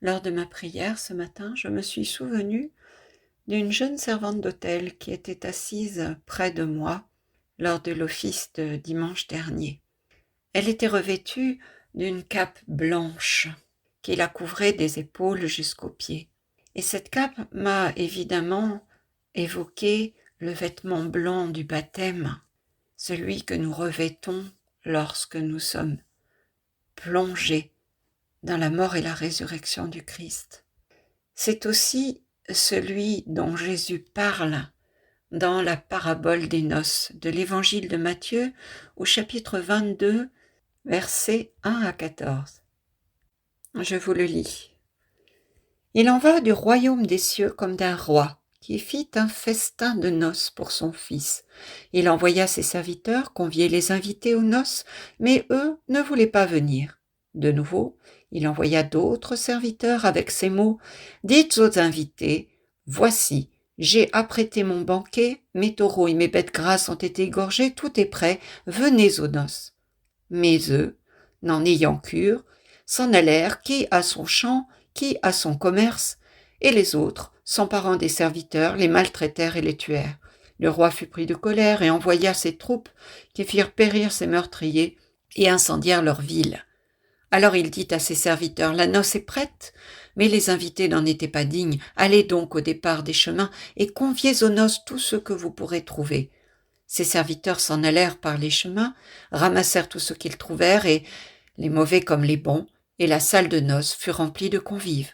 Lors de ma prière ce matin, je me suis souvenue d'une jeune servante d'hôtel qui était assise près de moi lors de l'office de dimanche dernier. Elle était revêtue d'une cape blanche qui la couvrait des épaules jusqu'aux pieds. Et cette cape m'a évidemment évoqué le vêtement blanc du baptême, celui que nous revêtons lorsque nous sommes plongés dans la mort et la résurrection du Christ. C'est aussi celui dont Jésus parle dans la parabole des noces de l'évangile de Matthieu au chapitre 22, versets 1 à 14. Je vous le lis. Il en va du royaume des cieux comme d'un roi qui fit un festin de noces pour son fils. Il envoya ses serviteurs convier les invités aux noces, mais eux ne voulaient pas venir. De nouveau, il envoya d'autres serviteurs avec ces mots : « Dites aux invités, voici, j'ai apprêté mon banquet, mes taureaux et mes bêtes grasses ont été égorgés, tout est prêt, venez aux noces. » Mais eux, n'en ayant cure, s'en allèrent, qui à son champ, qui à son commerce, et les autres, s'emparant des serviteurs, les maltraitèrent et les tuèrent. Le roi fut pris de colère et envoya ses troupes qui firent périr ses meurtriers et incendièrent leur ville. Alors il dit à ses serviteurs : « La noce est prête, mais les invités n'en étaient pas dignes. Allez donc au départ des chemins et conviez aux noces tous ceux que vous pourrez trouver. » Ses serviteurs s'en allèrent par les chemins, ramassèrent tout ce qu'ils trouvèrent, et les mauvais comme les bons, et la salle de noces fut remplie de convives.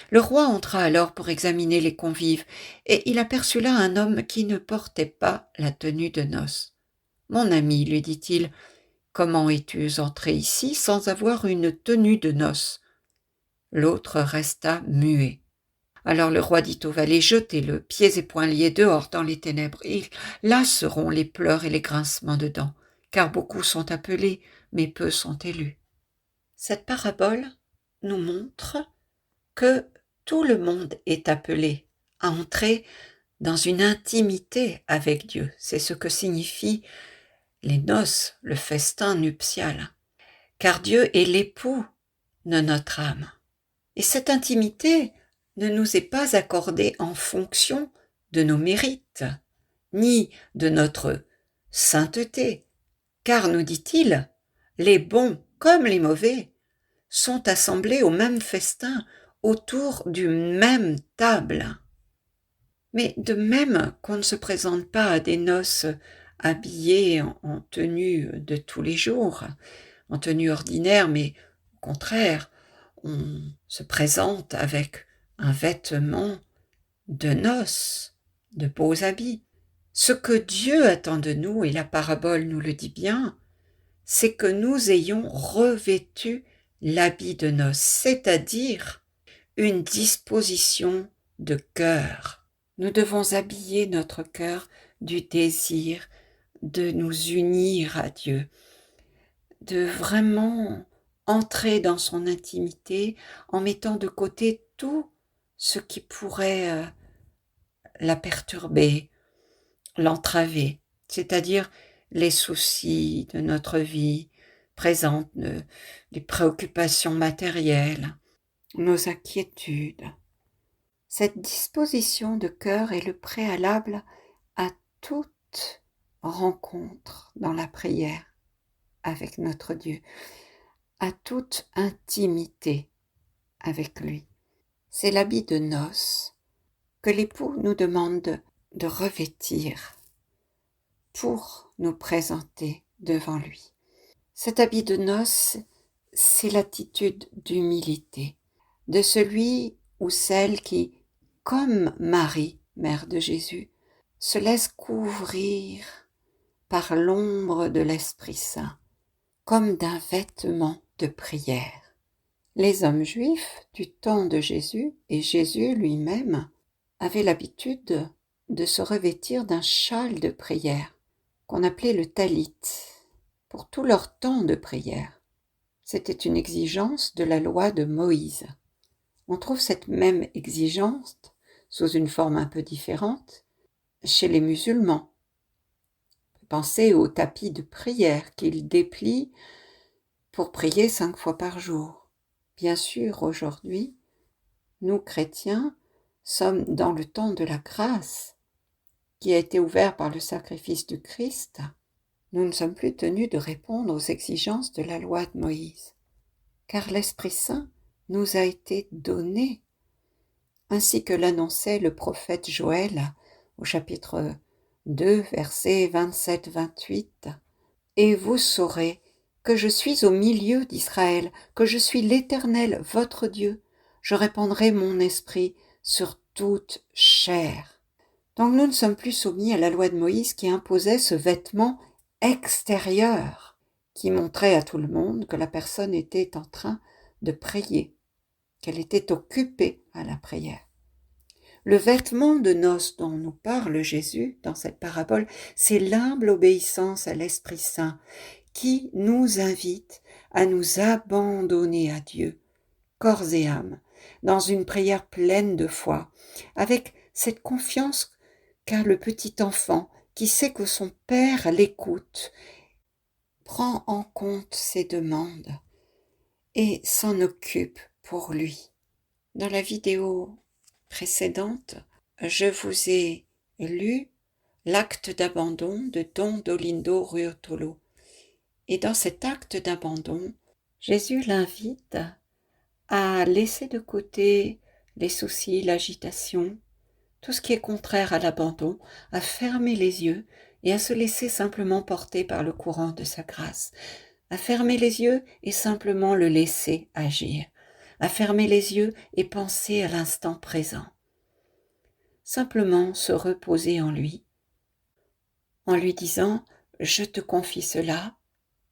Le roi entra alors pour examiner les convives, et il aperçut là un homme qui ne portait pas la tenue de noces. « Mon ami, lui dit-il, comment es-tu entré ici sans avoir une tenue de noces ?» L'autre resta muet. Alors le roi dit au valet : « Jetez-le, pieds et poings liés, dehors dans les ténèbres, et là seront les pleurs et les grincements de dents, car beaucoup sont appelés, mais peu sont élus. » Cette parabole nous montre que tout le monde est appelé à entrer dans une intimité avec Dieu. C'est ce que signifient les noces, le festin nuptial. Car Dieu est l'époux de notre âme. Et cette intimité ne nous est pas accordée en fonction de nos mérites, ni de notre sainteté, car, nous dit-il, les bons comme les mauvais sont assemblés au même festin, autour d'une même table. Mais de même qu'on ne se présente pas à des noces habillés en tenue de tous les jours, en tenue ordinaire, mais au contraire, on se présente avec un vêtement de noces, de beaux habits. Ce que Dieu attend de nous, et la parabole nous le dit bien, c'est que nous ayons revêtu l'habit de noces, c'est-à-dire une disposition de cœur. Nous devons habiller notre cœur du désir de nous unir à Dieu, de vraiment entrer dans son intimité en mettant de côté tout ce qui pourrait la perturber, l'entraver, c'est-à-dire les soucis de notre vie présente, les préoccupations matérielles, nos inquiétudes. Cette disposition de cœur est le préalable à toute rencontre dans la prière avec notre Dieu, à toute intimité avec lui. C'est l'habit de noces que l'époux nous demande de revêtir pour nous présenter devant lui. Cet habit de noces, c'est l'attitude d'humilité de celui ou celle qui, comme Marie, mère de Jésus, se laisse couvrir par l'ombre de l'Esprit Saint, comme d'un vêtement de prière. Les hommes juifs du temps de Jésus et Jésus lui-même avaient l'habitude de se revêtir d'un châle de prière qu'on appelait le talit pour tout leur temps de prière. C'était une exigence de la loi de Moïse. On trouve cette même exigence, sous une forme un peu différente, chez les musulmans. Pensez au tapis de prière qu'ils déplient pour prier 5 fois par jour. Bien sûr, aujourd'hui, nous chrétiens sommes dans le temps de la grâce qui a été ouvert par le sacrifice du Christ, nous ne sommes plus tenus de répondre aux exigences de la loi de Moïse, car l'Esprit Saint nous a été donné, ainsi que l'annonçait le prophète Joël au chapitre 2, versets 27-28. « Et vous saurez que je suis au milieu d'Israël, que je suis l'Éternel, votre Dieu. Je répandrai mon esprit sur toute chair. » Donc nous ne sommes plus soumis à la loi de Moïse qui imposait ce vêtement extérieur, qui montrait à tout le monde que la personne était en train de prier, qu'elle était occupée à la prière. Le vêtement de noces dont nous parle Jésus dans cette parabole, c'est l'humble obéissance à l'Esprit Saint qui nous invite à nous abandonner à Dieu, corps et âme, dans une prière pleine de foi, avec cette confiance qu'a le petit enfant qui sait que son Père l'écoute, prend en compte ses demandes et s'en occupe pour lui. Dans la vidéo précédente, je vous ai lu l'acte d'abandon de Don Dolindo Ruotolo. Et dans cet acte d'abandon, Jésus l'invite à laisser de côté les soucis, l'agitation, tout ce qui est contraire à l'abandon, à fermer les yeux et à se laisser simplement porter par le courant de sa grâce, à fermer les yeux et simplement le laisser agir, à fermer les yeux et penser à l'instant présent. Simplement se reposer en lui disant « Je te confie cela,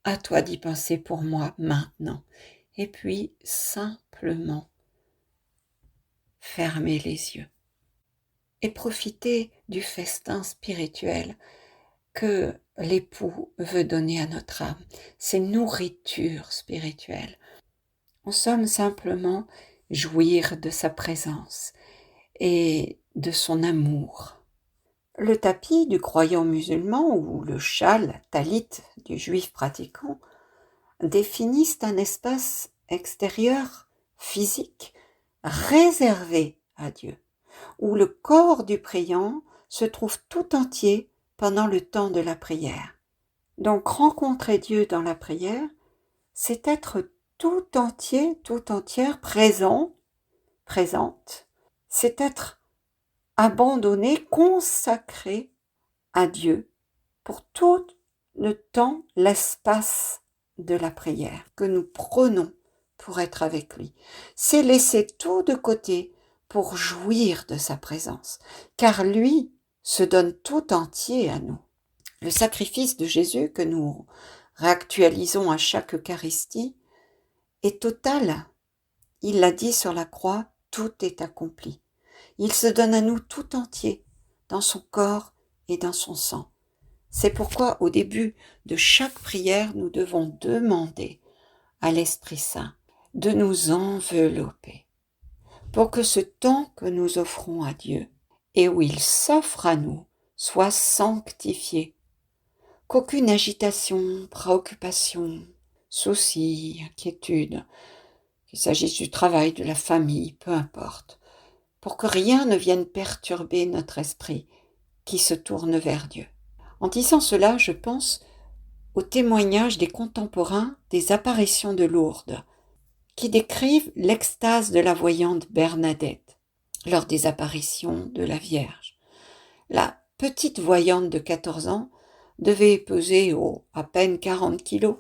à toi d'y penser pour moi maintenant ». Et puis simplement fermer les yeux et profiter du festin spirituel que l'époux veut donner à notre âme, ces nourritures spirituelles. En somme, simplement jouir de sa présence et de son amour. Le tapis du croyant musulman ou le châle, talit du juif pratiquant définissent un espace extérieur, physique, réservé à Dieu, où le corps du priant se trouve tout entier pendant le temps de la prière. Donc rencontrer Dieu dans la prière, c'est être tout entier, tout entière, présent, présente, c'est être abandonné, consacré à Dieu pour tout le temps, l'espace de la prière que nous prenons pour être avec lui. C'est laisser tout de côté pour jouir de sa présence, car lui se donne tout entier à nous. Le sacrifice de Jésus que nous réactualisons à chaque Eucharistie est total. Il l'a dit sur la croix, tout est accompli. Il se donne à nous tout entier, dans son corps et dans son sang. C'est pourquoi au début de chaque prière, nous devons demander à l'Esprit Saint de nous envelopper pour que ce temps que nous offrons à Dieu et où il s'offre à nous soit sanctifié, qu'aucune agitation, préoccupation, souci, inquiétude, qu'il s'agisse du travail, de la famille, peu importe, pour que rien ne vienne perturber notre esprit qui se tourne vers Dieu. En disant cela, je pense au témoignage des contemporains des apparitions de Lourdes, qui décrivent l'extase de la voyante Bernadette lors des apparitions de la Vierge. La petite voyante de 14 ans devait peser à peine 40 kilos,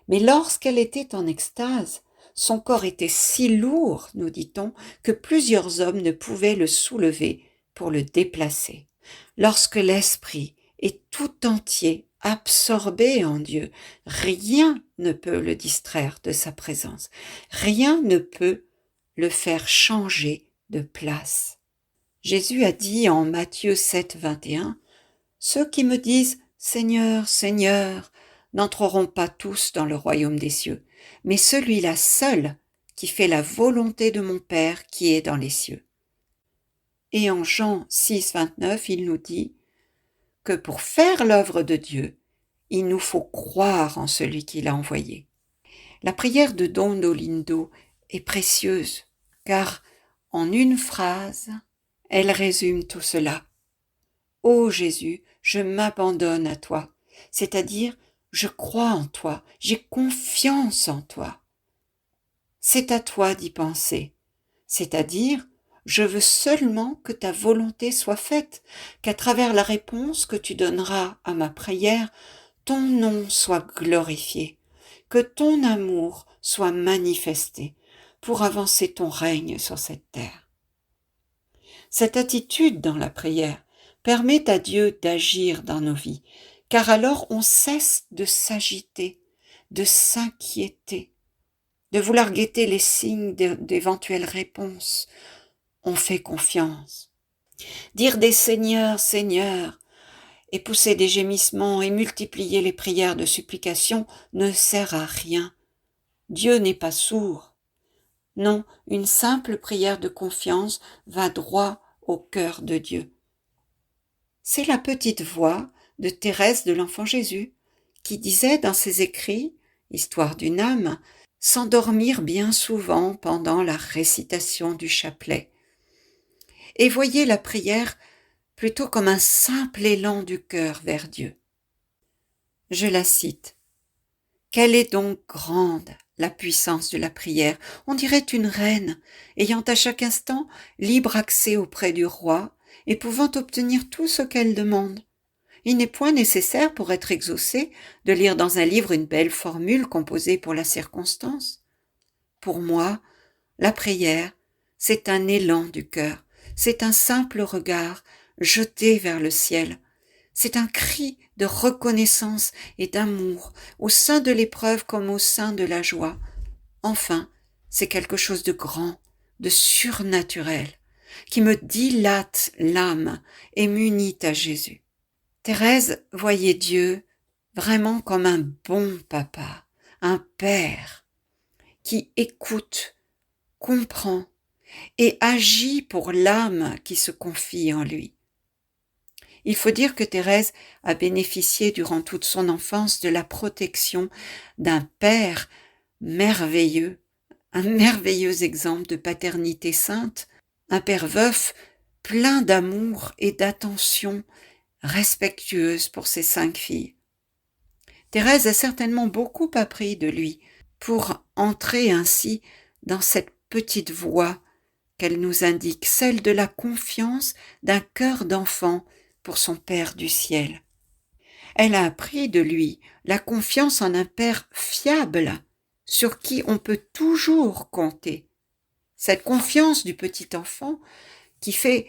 mais lorsqu'elle était en extase, son corps était si lourd, nous dit-on, que plusieurs hommes ne pouvaient le soulever pour le déplacer. Lorsque l'esprit est tout entier, absorbé en Dieu, rien ne peut le distraire de sa présence. Rien ne peut le faire changer de place. Jésus a dit en Matthieu 7, 21, « Ceux qui me disent « Seigneur, Seigneur » n'entreront pas tous dans le royaume des cieux, mais celui-là seul qui fait la volonté de mon Père qui est dans les cieux. » Et en Jean 6, 29, il nous dit que pour faire l'œuvre de Dieu, il nous faut croire en celui qui l'a envoyé. La prière de Don Dolindo est précieuse, car En une phrase, elle résume tout cela. Ô Jésus, je m'abandonne à toi, c'est-à-dire je crois en toi, j'ai confiance en toi. C'est à toi d'y penser, c'est-à-dire je veux seulement que ta volonté soit faite, qu'à travers la réponse que tu donneras à ma prière, ton nom soit glorifié, que ton amour soit manifesté pour avancer ton règne sur cette terre. Cette attitude dans la prière permet à Dieu d'agir dans nos vies, car alors on cesse de s'agiter, de s'inquiéter, de vouloir guetter les signes d'éventuelles réponses. On fait confiance. Dire des Seigneurs, Seigneur, et pousser des gémissements et multiplier les prières de supplication ne sert à rien. Dieu n'est pas sourd. Non, une simple prière de confiance va droit au cœur de Dieu. C'est la petite voix de Thérèse de l'Enfant Jésus qui disait dans ses écrits, Histoire d'une âme, s'endormir bien souvent pendant la récitation du chapelet. Et voyez la prière plutôt comme un simple élan du cœur vers Dieu. Je la cite. « Quelle est donc grande la puissance de la prière. On dirait une reine, ayant à chaque instant libre accès auprès du roi et pouvant obtenir tout ce qu'elle demande. Il n'est point nécessaire pour être exaucé de lire dans un livre une belle formule composée pour la circonstance. Pour moi, la prière, c'est un élan du cœur, c'est un simple regard jeté vers le ciel, c'est un cri de reconnaissance et d'amour au sein de l'épreuve comme au sein de la joie. Enfin, c'est quelque chose de grand, de surnaturel, qui me dilate l'âme et m'unit à Jésus. Thérèse voyait Dieu vraiment comme un bon papa, un père, qui écoute, comprend et agit pour l'âme qui se confie en lui. Il faut dire que Thérèse a bénéficié durant toute son enfance de la protection d'un père merveilleux, un merveilleux exemple de paternité sainte, un père veuf plein d'amour et d'attention respectueuse pour ses 5 filles. Thérèse a certainement beaucoup appris de lui pour entrer ainsi dans cette petite voie qu'elle nous indique, celle de la confiance d'un cœur d'enfant pour son Père du ciel. Elle a appris de lui la confiance en un Père fiable, sur qui on peut toujours compter. Cette confiance du petit enfant qui fait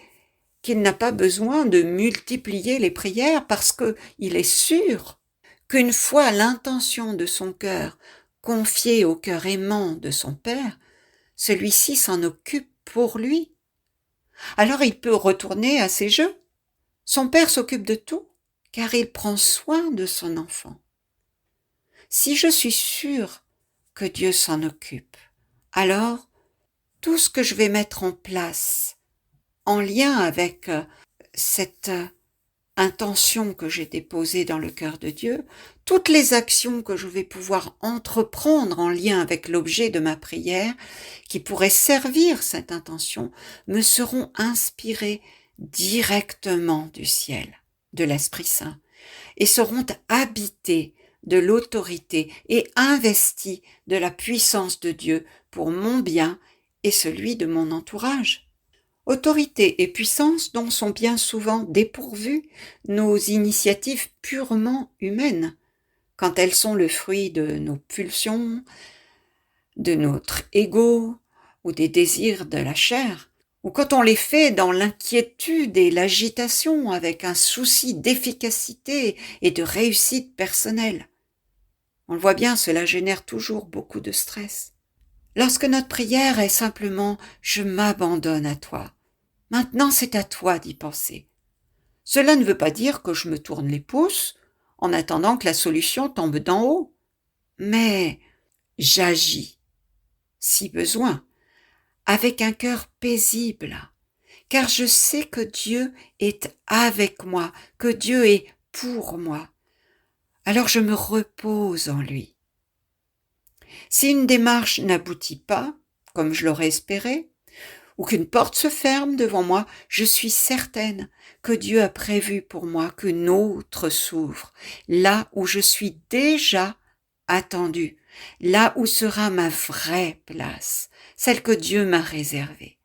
qu'il n'a pas besoin de multiplier les prières parce qu'il est sûr qu'une fois l'intention de son cœur confiée au cœur aimant de son Père, celui-ci s'en occupe pour lui. Alors il peut retourner à ses jeux. Son Père s'occupe de tout, car il prend soin de son enfant. Si je suis sûre que Dieu s'en occupe, alors tout ce que je vais mettre en place en lien avec cette intention que j'ai déposée dans le cœur de Dieu, toutes les actions que je vais pouvoir entreprendre en lien avec l'objet de ma prière, qui pourraient servir cette intention, me seront inspirées directement du ciel, de l'Esprit Saint, et seront habitées de l'autorité et investies de la puissance de Dieu pour mon bien et celui de mon entourage. Autorité et puissance dont sont bien souvent dépourvues nos initiatives purement humaines, quand elles sont le fruit de nos pulsions, de notre ego ou des désirs de la chair, ou quand on les fait dans l'inquiétude et l'agitation avec un souci d'efficacité et de réussite personnelle. On le voit bien, cela génère toujours beaucoup de stress. Lorsque notre prière est simplement « je m'abandonne à toi », maintenant c'est à toi d'y penser. Cela ne veut pas dire que je me tourne les pouces en attendant que la solution tombe d'en haut, mais j'agis, si besoin, avec un cœur paisible, car je sais que Dieu est avec moi, que Dieu est pour moi. Alors je me repose en lui. Si une démarche n'aboutit pas, comme je l'aurais espéré, ou qu'une porte se ferme devant moi, je suis certaine que Dieu a prévu pour moi qu'une autre s'ouvre, là où je suis déjà attendue, là où sera ma vraie place, celle que Dieu m'a réservée.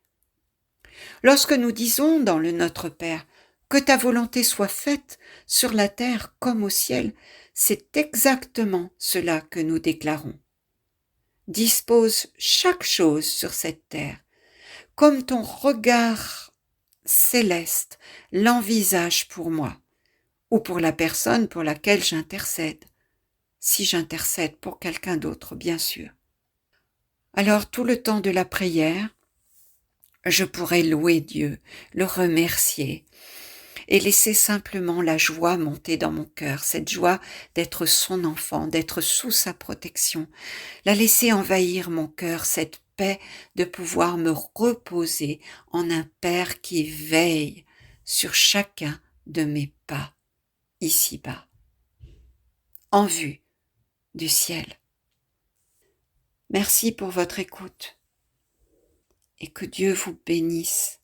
Lorsque nous disons dans le Notre Père que ta volonté soit faite sur la terre comme au ciel, c'est exactement cela que nous déclarons. Dispose chaque chose sur cette terre, comme ton regard céleste l'envisage pour moi, ou pour la personne pour laquelle j'intercède, si j'intercède pour quelqu'un d'autre, bien sûr. Alors, tout le temps de la prière, je pourrais louer Dieu, le remercier, et laisser simplement la joie monter dans mon cœur, cette joie d'être son enfant, d'être sous sa protection, la laisser envahir mon cœur, cette paix de pouvoir me reposer en un Père qui veille sur chacun de mes pas, ici-bas, en vue du ciel. Merci pour votre écoute et que Dieu vous bénisse